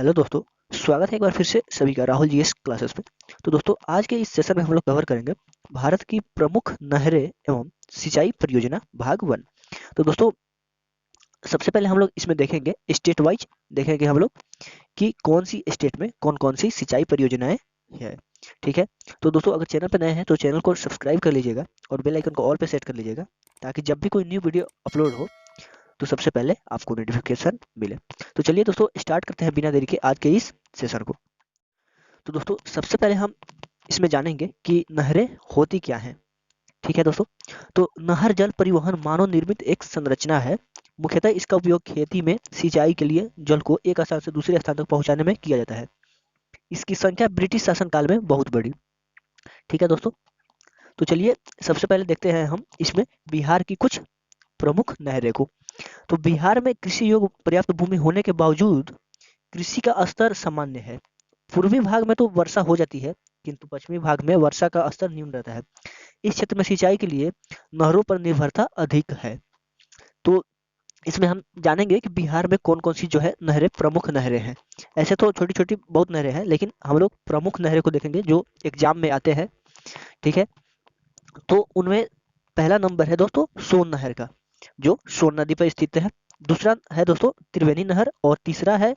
Hello दोस्तों। स्वागत है एक बार फिर से सभी का राहुल जीएस क्लासेस में। तो दोस्तों आज के इस सेशन में हम लोग कवर करेंगे भारत की प्रमुख नहरें एवं सिंचाई परियोजना भाग वन। तो दोस्तों सबसे पहले हम लोग इसमें देखेंगे स्टेट वाइज, देखेंगे हम लोग कि कौन सी स्टेट में कौन कौन सी सिंचाई परियोजनाएं है। ठीक है। तो दोस्तों अगर चैनल पर नए हैं तो चैनल को सब्सक्राइब कर लीजिएगा और बेल आइकन को ऑल पे सेट कर लीजिएगा, ताकि जब भी कोई न्यू वीडियो अपलोड हो तो सबसे पहले आपको नोटिफिकेशन मिले। तो चलिए दोस्तों स्टार्ट करते हैं बिना देरी के आज के इस सेशन को। तो दोस्तों सबसे पहले हम इसमें जानेंगे कि नहरें होती क्या हैं। ठीक है दोस्तों। तो नहर जल परिवहन मानव निर्मित एक संरचना है। मुख्यतः इसका उपयोग खेती में सिंचाई के लिए जल को एक स्थान से दूसरे स्थान तक पहुंचाने में किया जाता है। इसकी संख्या ब्रिटिश शासनकाल में बहुत बढ़ी। ठीक है दोस्तों। तो चलिए सबसे पहले देखते हैं हम इसमें बिहार की कुछ प्रमुख नहरें को। तो बिहार में कृषि योग्य पर्याप्त भूमि होने के बावजूद कृषि का स्तर सामान्य है। पूर्वी भाग में तो वर्षा हो जाती है, किंतु पश्चिमी भाग में वर्षा का स्तर न्यून रहता है। इस क्षेत्र में सिंचाई के लिए नहरों पर निर्भरता अधिक है। तो इसमें हम जानेंगे कि बिहार में कौन-कौन सी जो है नहरें प्रमुख नहरें हैं। ऐसे तो छोटी-छोटी बहुत नहरें हैं, लेकिन हम लोग प्रमुख नहरें को देखेंगे जो एग्जाम में आते हैं। ठीक है। तो उनमें पहला नंबर है दोस्तों सोन नहर का, जो सोन नदी पर स्थित है। दूसरा है दोस्तों त्रिवेणी नहर, और तीसरा है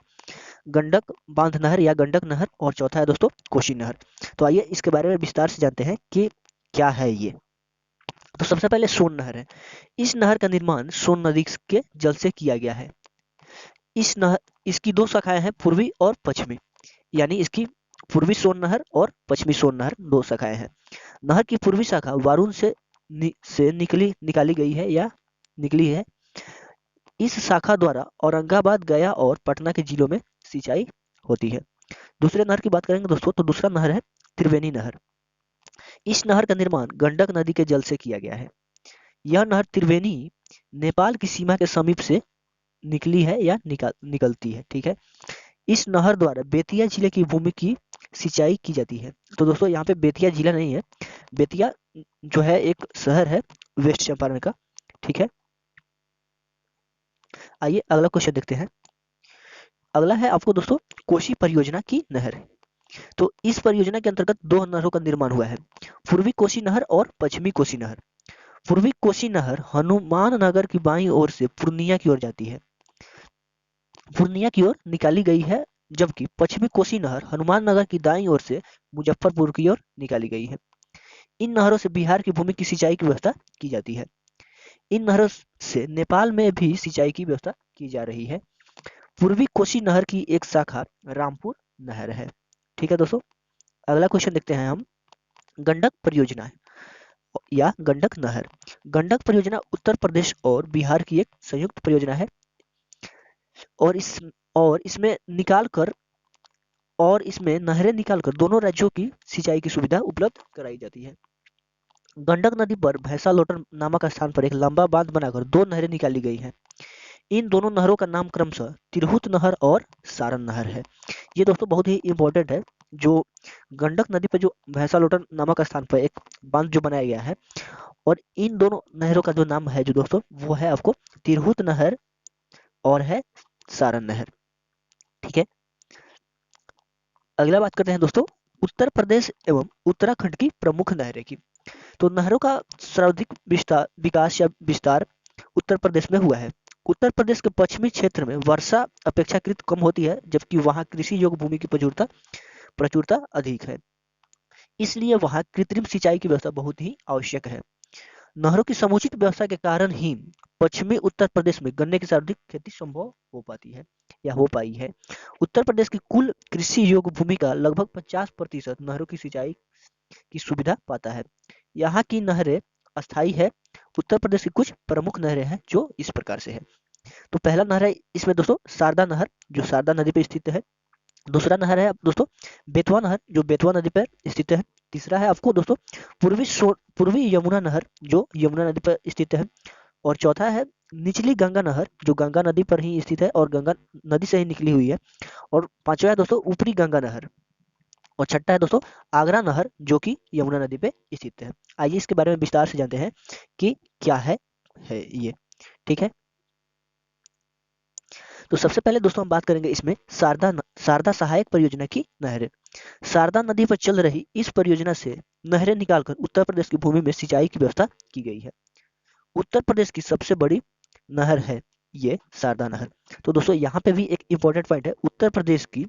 गंडक बांध नहर या गंडक नहर, और चौथा है दोस्तों कोशी नहर। तो आइए इसके बारे में विस्तार से जानते हैं कि क्या है ये। तो सबसे पहले सोन नहर है। इस नहर का निर्माण सोन नदी के जल से किया गया है। इस नहर इसकी दो शाखाएं हैं, पूर्वी और पश्चिमी। यानी इसकी पूर्वी सोन नहर और पश्चिमी सोन नहर दो शाखाएं हैं। नहर की पूर्वी शाखा वारुण से निकाली गई है या निकली है। इस शाखा द्वारा औरंगाबाद, गया और पटना के जिलों में सिंचाई होती है। दूसरे नहर की बात करेंगे दोस्तों, तो दूसरा नहर है त्रिवेणी नहर। इस नहर का निर्माण गंडक नदी के जल से किया गया है। यह नहर त्रिवेणी नेपाल की सीमा के समीप से निकली है या निकलती है। ठीक है। इस नहर द्वारा बेतिया जिले की भूमि की सिंचाई की जाती है। तो दोस्तों यहाँ पे बेतिया जिला नहीं है, बेतिया जो है एक शहर है वेस्ट चंपारण का। ठीक है। आइए अगला क्वेश्चन देखते हैं। अगला है आपको दोस्तों कोशी परियोजना की नहर। तो इस परियोजना के अंतर्गत दो नहरों का निर्माण हुआ है, पूर्वी कोशी नहर और पश्चिमी कोशी नहर। पूर्वी कोशी नहर हनुमान नगर की बाईं ओर से पूर्णिया की ओर निकाली गई है, जबकि पश्चिमी कोशी नहर हनुमान नगर की दाईं ओर से मुजफ्फरपुर की ओर निकाली गई है। इन नहरों से बिहार की भूमि की सिंचाई की व्यवस्था की जाती है। इन नहरों से नेपाल में भी सिंचाई की व्यवस्था की जा रही है। पूर्वी कोशी नहर की एक शाखा रामपुर नहर है। ठीक है दोस्तों। अगला क्वेश्चन देखते हैं हम। गंडक परियोजना या गंडक नहर। गंडक परियोजना उत्तर प्रदेश और बिहार की एक संयुक्त परियोजना है, और इस और इसमें निकाल कर और इसमें नहरें निकालकर दोनों राज्यों की सिंचाई की सुविधा उपलब्ध कराई जाती है। गंडक नदी पर भैंसा लोटन नामक स्थान पर एक लंबा बांध बनाकर दो नहरें निकाली गई हैं। इन दोनों नहरों का नाम क्रमशः तिरहुत नहर और सारण नहर है। ये दोस्तों बहुत ही इंपॉर्टेंट है। जो गंडक नदी पर जो भैंसा लोटन नामक स्थान पर एक बांध जो बनाया गया है, और इन दोनों नहरों का जो नाम है जो दोस्तों वो है आपको तिरहुत नहर और है सारण नहर। ठीक है। अगला बात करते हैं दोस्तों उत्तर प्रदेश एवं उत्तराखंड की प्रमुख नहरें की। तो नहरों का सर्वाधिक विकास या विस्तार उत्तर प्रदेश में हुआ है। उत्तर प्रदेश के पश्चिमी क्षेत्र में वर्षा अपेक्षाकृत कम होती है, जबकि वहाँ कृषि योग्य भूमि की प्रचुरता प्रचुरता अधिक है। इसलिए वहाँ कृत्रिम सिंचाई की व्यवस्था बहुत ही आवश्यक है। नहरों की समुचित व्यवस्था के कारण ही पश्चिमी उत्तर प्रदेश में गन्ने की सर्वाधिक खेती संभव हो पाती है या हो पाई है। उत्तर प्रदेश की कुल कृषि योग्य भूमि का लगभग 50% नहरों की सिंचाई की सुविधा पाता है। यहाँ की नहरें अस्थायी है। उत्तर प्रदेश की कुछ प्रमुख नहरें हैं जो इस प्रकार से है। तो पहला नहर है इसमें दोस्तों शारदा नहर, जो शारदा नदी पर स्थित है। दूसरा नहर है दोस्तों बेतवा नहर, जो बेतवा नदी पर स्थित है। तीसरा है आपको दोस्तों पूर्वी यमुना नहर, जो यमुना नदी पर स्थित है। और चौथा है निचली गंगा नहर, जो गंगा नदी पर ही स्थित है और गंगा नदी से ही निकली हुई है। और पांचवा है दोस्तों ऊपरी गंगा नहर। और छठा है दोस्तों आगरा नहर, जो कि यमुना नदी पे स्थित है। आइए इसके बारे में विस्तार से जानते हैं कि क्या है ये। ठीक है। तो सबसे पहले दोस्तों हम बात करेंगे इसमें शारदा सहायक परियोजना की नहरें। शारदा नदी पर चल रही इस परियोजना से नहरें निकालकर उत्तर प्रदेश की भूमि में सिंचाई की व्यवस्था की गई है। उत्तर प्रदेश की सबसे बड़ी नहर है ये शारदा नहर। तो दोस्तों यहाँ पे भी एक इम्पोर्टेंट पॉइंट है, उत्तर प्रदेश की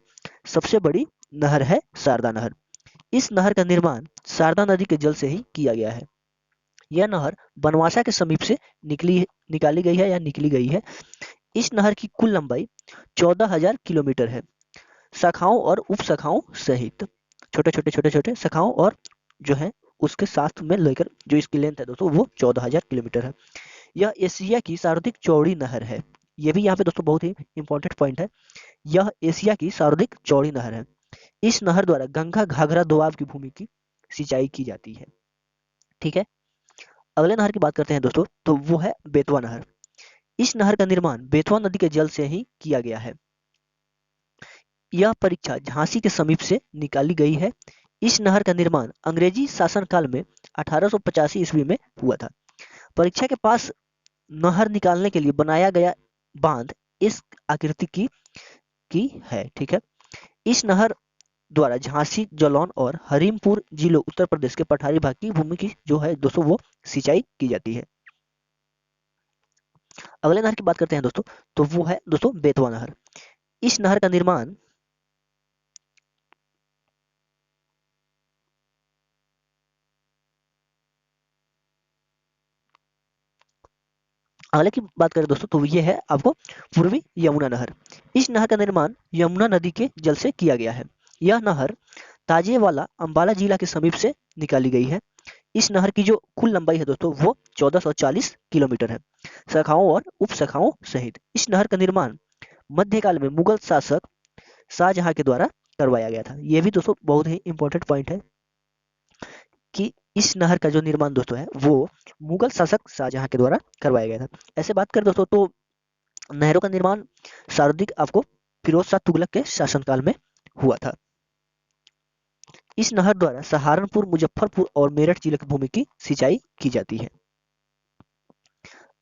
सबसे बड़ी नहर है शारदा नहर। इस नहर का निर्माण शारदा नदी के जल से ही किया गया है। यह नहर बनवासा के समीप से निकाली गई है या निकली गई है। इस नहर की कुल लंबाई 14,000 किलोमीटर है। शाखाओं और उप शाखाओं सहित छोटे छोटे शाखाओं और जो है उसके साथ में लेकर जो इसकी लेंथ है दोस्तों वो 14,000 किलोमीटर है। यह एशिया की सर्वाधिक चौड़ी नहर है। ये भी यहाँ पे दोस्तों बहुत ही इंपॉर्टेंट पॉइंट है। यह एशिया की सर्वाधिक चौड़ी नहर है। इस नहर द्वारा गंगा घाघरा दोआब की भूमि की सिंचाई की जाती है। ठीक है, अगले नहर की बात करते हैं दोस्तों, तो वो है बेतवा नहर। इस नहर का निर्माण बेतवा नदी के जल से ही किया गया है। यह परीक्षा झांसी के समीप से निकाली गई है। इस नहर का निर्माण अंग्रेजी शासनकाल में 1885 ईस्वी में हुआ था। परीक्षा के पास नहर निकालने के लिए बनाया गया बांध इस आकृति की है। ठीक है, इस नहर द्वारा झांसी, जलौन और हरीमपुर जिलों उत्तर प्रदेश के पठारी भाग की भूमि की जो है दोस्तों वो सिंचाई की जाती है। अगले नहर की बात करते हैं दोस्तों, तो वो है दोस्तों बेतवा नहर। इस नहर का निर्माण अगले की बात करें दोस्तों, तो ये है आपको पूर्वी यमुना नहर। इस नहर का निर्माण यमुना नदी के जल से किया गया है। यह नहर ताजेवाला अंबाला जिला के समीप से निकाली गई है। इस नहर की जो कुल लंबाई है दोस्तों वो 1440 किलोमीटर है, शाखाओं और उप शाखाओं सहित। इस नहर का निर्माण मध्यकाल में मुगल शासक शाहजहां के द्वारा करवाया गया था। ये भी दोस्तों बहुत ही इंपॉर्टेंट पॉइंट है कि इस नहर का जो निर्माण दोस्तों है वो मुगल शासक शाहजहां के द्वारा करवाया गया था। ऐसे बात करें दोस्तों तो नहरों का निर्माण सर्वाधिक आपको फिरोज शाह तुगलक के शासनकाल में हुआ था। इस नहर द्वारा सहारनपुर, मुजफ्फरपुर और मेरठ जिले की भूमि की सिंचाई की जाती है।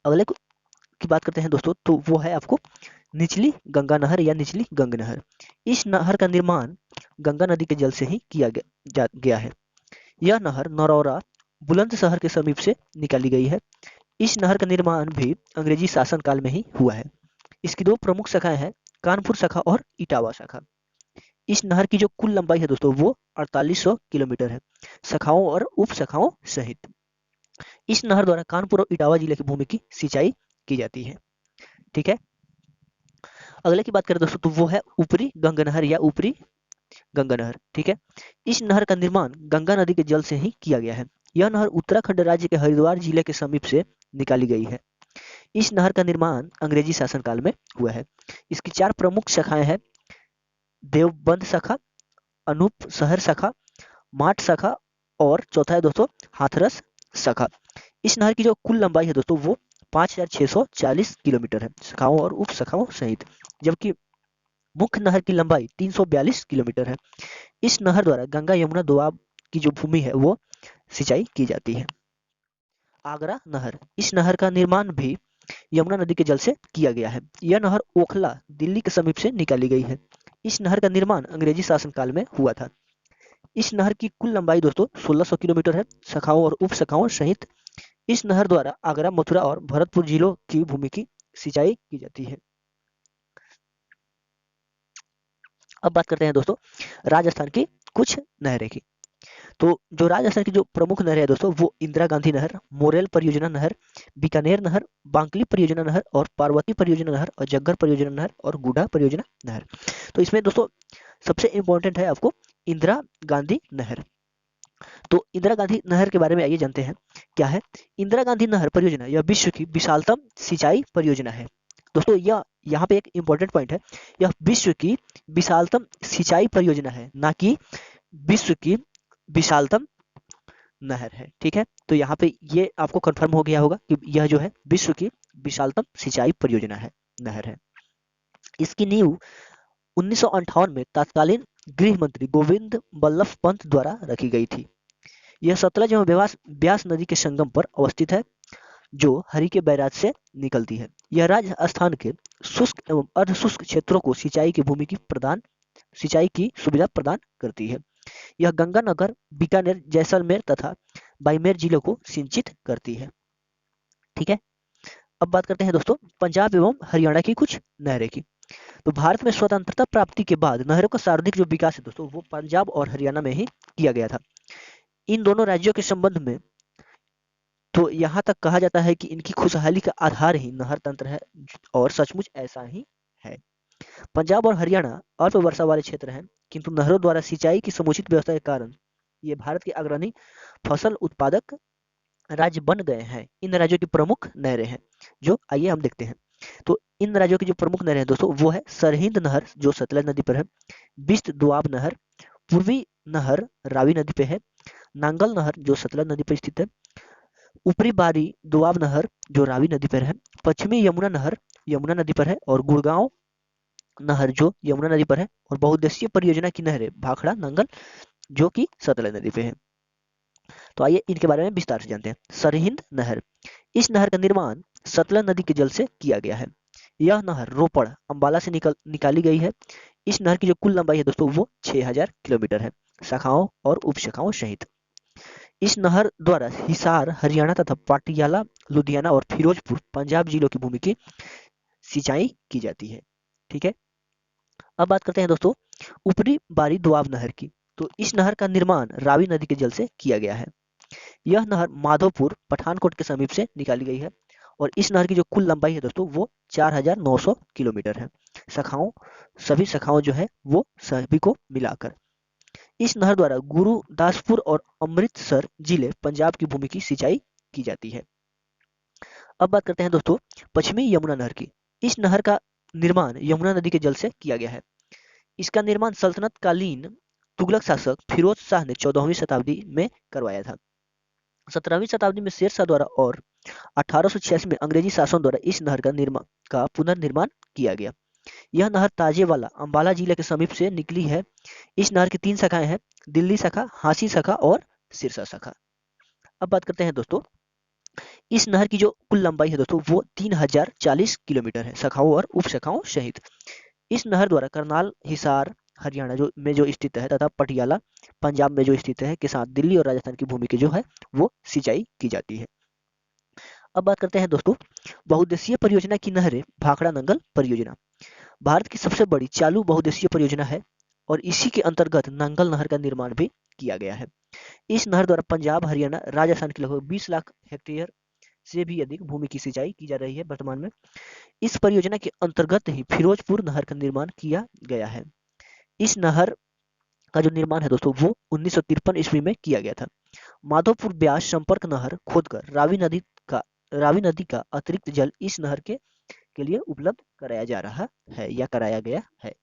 अगले की बात करते हैं दोस्तों, तो वो है आपको निचली गंगा नहर या निचली गंग नहर। इस नहर का निर्माण गंगा नदी के जल से ही किया गया है। यह नहर नरौरा बुलंदशहर के समीप से निकाली गई है। इस नहर का निर्माण भी अंग्रेजी शासनकाल में ही हुआ है। इसकी दो प्रमुख शाखाएं हैं, कानपुर शाखा और इटावा शाखा। इस नहर की जो कुल लंबाई है दोस्तों वो 4800 किलोमीटर है, शाखाओं और उप शाखाओं सहित। इस नहर द्वारा कानपुर और इटावा जिले की भूमि की सिंचाई की जाती है। ठीक है, अगले की बात करें दोस्तों, तो वो है ऊपरी गंग नहर या ऊपरी गंगा नहर। ठीक है, इस नहर का निर्माण गंगा नदी के जल से ही किया गया है। यह नहर उत्तराखंड राज्य के हरिद्वार जिले के समीप से निकाली गई है। इस नहर का निर्माण अंग्रेजी शासनकाल में हुआ है। इसकी चार प्रमुख शाखाएं हैं, देवबंद शाखा, अनूप शहर शाखा, माट शाखा और चौथा है दोस्तों हाथरस शाखा। इस नहर की जो कुल लंबाई है दोस्तों वो 5,640 किलोमीटर है, शाखाओं और उप शाखाओं सहित, जबकि मुख्य नहर की लंबाई 342 किलोमीटर है। इस नहर द्वारा गंगा यमुना दोआब की जो भूमि है वो सिंचाई की जाती है। आगरा नहर, इस नहर का निर्माण भी यमुना नदी के जल से किया गया है। यह नहर ओखला, दिल्ली के समीप से निकाली गई है। इस नहर का निर्माण अंग्रेजी शासनकाल में हुआ था। इस नहर की कुल लंबाई दोस्तों 1600 किलोमीटर है, शाखाओं और उप शाखाओं सहित। इस नहर द्वारा आगरा, मथुरा और भरतपुर जिलों की भूमि की सिंचाई की जाती है। अब बात करते हैं दोस्तों राजस्थान की कुछ नहरें की। तो जो राजस्थान की जो प्रमुख नहर है दोस्तों वो इंदिरा गांधी नहर, मोरेल परियोजना नहर, बीकानेर नहर, बांकली परियोजना नहर और पार्वती परियोजना नहर और जग्गर परियोजना नहर और गुडा परियोजना नहर। तो इसमें दोस्तों सबसे इंपॉर्टेंट है आपको इंदिरा गांधी नहर। तो इंदिरा गांधी नहर के बारे में आइए जानते हैं क्या है। इंदिरा गांधी नहर परियोजना यह विश्व की विशालतम सिंचाई परियोजना है। दोस्तों यह यहाँ पे एक इंपॉर्टेंट पॉइंट है, यह विश्व की विशालतम सिंचाई परियोजना है, ना कि विश्व की विशालतम नहर है। ठीक है, तो यहाँ पे ये आपको कंफर्म हो गया होगा कि यह जो है विश्व की विशालतम सिंचाई परियोजना है, नहर है। इसकी नींव 1958 में तत्कालीन गृह मंत्री गोविंद बल्लभ पंत द्वारा रखी गई थी। यह सतलज एवं ब्यास नदी के संगम पर अवस्थित है, जो हरि के बैराज से निकलती है। यह राजस्थान के शुष्क एवं अर्ध शुष्क क्षेत्रों को सिंचाई की सुविधा प्रदान करती है। यह गंगानगर, बीकानेर, जैसलमेर तथा बाड़मेर जिलों को सिंचित करती है। ठीक है, अब बात करते हैं दोस्तों पंजाब एवं हरियाणा की कुछ नहरें की। तो भारत में स्वतंत्रता प्राप्ति के बाद नहरों का सर्वाधिक जो विकास है दोस्तों वो पंजाब और हरियाणा में ही किया गया था। इन दोनों राज्यों के संबंध में तो यहाँ तक कहा जाता है कि इनकी खुशहाली का आधार ही नहर तंत्र है, और सचमुच ऐसा ही है। पंजाब और हरियाणा अल्प वर्षा वाले क्षेत्र हैं, किंतु नहरों द्वारा सिंचाई की समुचित व्यवस्था के कारण ये भारत के अग्रणी फसल उत्पादक राज्य बन गए हैं। इन राज्यों की प्रमुख नहरें हैं जो आइए हम देखते हैं। तो इन राज्यों की जो प्रमुख नहरें हैं दोस्तों वो है सरहिंद नहर जो सतलज नदी पर है, बिस्त दोआब नहर, पूर्वी नहर रावी नदी पे है, नांगल नहर जो सतलज नदी पर स्थित है, ऊपरी बारी दोआब नहर जो रावी नदी पर है, पश्चिमी यमुना नहर यमुना नदी पर है, और गुड़गांव नहर जो यमुना नदी पर है, और बहुउद्देशीय परियोजना की नहरें भाखड़ा नंगल जो कि सतलज नदी पे है। तो आइए इनके बारे में विस्तार से जानते हैं। सरहिंद नहर, इस नहर का निर्माण सतलज नदी के जल से किया गया है। यह नहर रोपड़ अंबाला से निकाली गई है। इस नहर की जो कुल लंबाई है दोस्तों वो 6000 किलोमीटर है, शाखाओं और उपशाखाओं सहित। इस नहर द्वारा हिसार हरियाणा तथा पाटियाला लुधियाना और फिरोजपुर पंजाब जिलों की भूमि की सिंचाई की जाती है। ठीक है, अब बात करते हैं दोस्तों ऊपरी बारी दोआब नहर की। तो इस नहर का निर्माण रावी नदी के जल से किया गया है। यह नहर माधोपुर पठानकोट के समीप से निकाली गई है, और इस नहर की जो कुल लंबाई है दोस्तों वो 4900 किलोमीटर है, सभी शाखाओं जो है वो सभी को मिलाकर। इस नहर द्वारा गुरुदासपुर और अमृतसर जिले पंजाब की भूमि की सिंचाई की जाती है। अब बात करते हैं दोस्तों पश्चिमी यमुना नहर की। इस नहर का निर्माण यमुना नदी के जल से किया गया है। इसका निर्माण सल्तनत कालीन तुगलक शासक फिरोज शाह ने 14वीं शताब्दी में करवाया था। 17वीं शताब्दी में शेर शाह द्वारा और 1886 में अंग्रेजी शासन द्वारा इस नहर का पुनर्निर्माण किया गया। यह नहर ताजेवाला अंबाला जिले के समीप से निकली है। इस नहर की 3 शाखाएं हैं, दिल्ली शाखा, हांसी शाखा और सिरसा शाखा। अब बात करते हैं दोस्तों इस नहर की जो कुल लंबाई है दोस्तों वो 3040 किलोमीटर है, शाखाओं और उप शाखाओं सहित। इस नहर द्वारा करनाल हिसार हरियाणा में जो स्थित है तथा पटियाला पंजाब में जो स्थित है के साथ दिल्ली और राजस्थान की भूमि की जो है वो सिंचाई की जाती है। अब बात करते हैं दोस्तों बहुउद्देशीय परियोजना की नहरें। भाखड़ा नंगल परियोजना भारत की सबसे बड़ी चालू बहुउद्देशीय परियोजना है, और इसी के अंतर्गत नंगल नहर का निर्माण भी किया गया है। इस नहर द्वारा पंजाब, हरियाणा, राजस्थान की लगभग 20 लाख हेक्टेयर से भी अधिक भूमि की सिंचाई की जा रही है वर्तमान में। इस परियोजना के अंतर्गत ही फिरोजपुर नहर का निर्माण किया गया है। इस नहर का जो निर्माण है दोस्तों वो 1953 ईस्वी में किया गया था। माधोपुर ब्यास संपर्क नहर खोदकर रावी नदी का अतिरिक्त जल इस नहर के लिए उपलब्ध कराया जा रहा है या कराया गया है।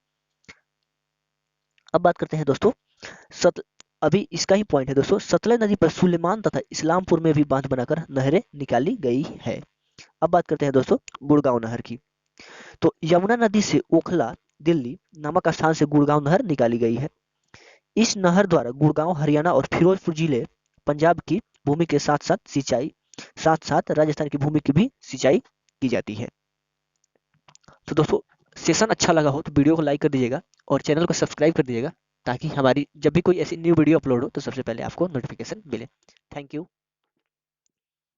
अब बात करते हैं दोस्तों अभी इसका ही पॉइंट है दोस्तों, सतलज नदी पर सुलेमान तथा इस्लामपुर में भी बांध बनाकर नहरें निकाली गई है। अब बात करते हैं दोस्तों गुड़गांव नहर की। तो यमुना नदी से ओखला दिल्ली नामक स्थान से गुड़गांव नहर निकाली गई है। इस नहर द्वारा गुड़गांव हरियाणा और फिरोजपुर जिले पंजाब की भूमि के साथ साथ राजस्थान की भूमि की भी सिंचाई की जाती है। तो दोस्तों सेशन अच्छा लगा हो तो वीडियो को लाइक कर दीजिएगा और चैनल को सब्सक्राइब कर दीजिएगा, ताकि हमारी जब भी कोई ऐसी न्यू वीडियो अपलोड हो तो सबसे पहले आपको नोटिफिकेशन मिले। Thank you.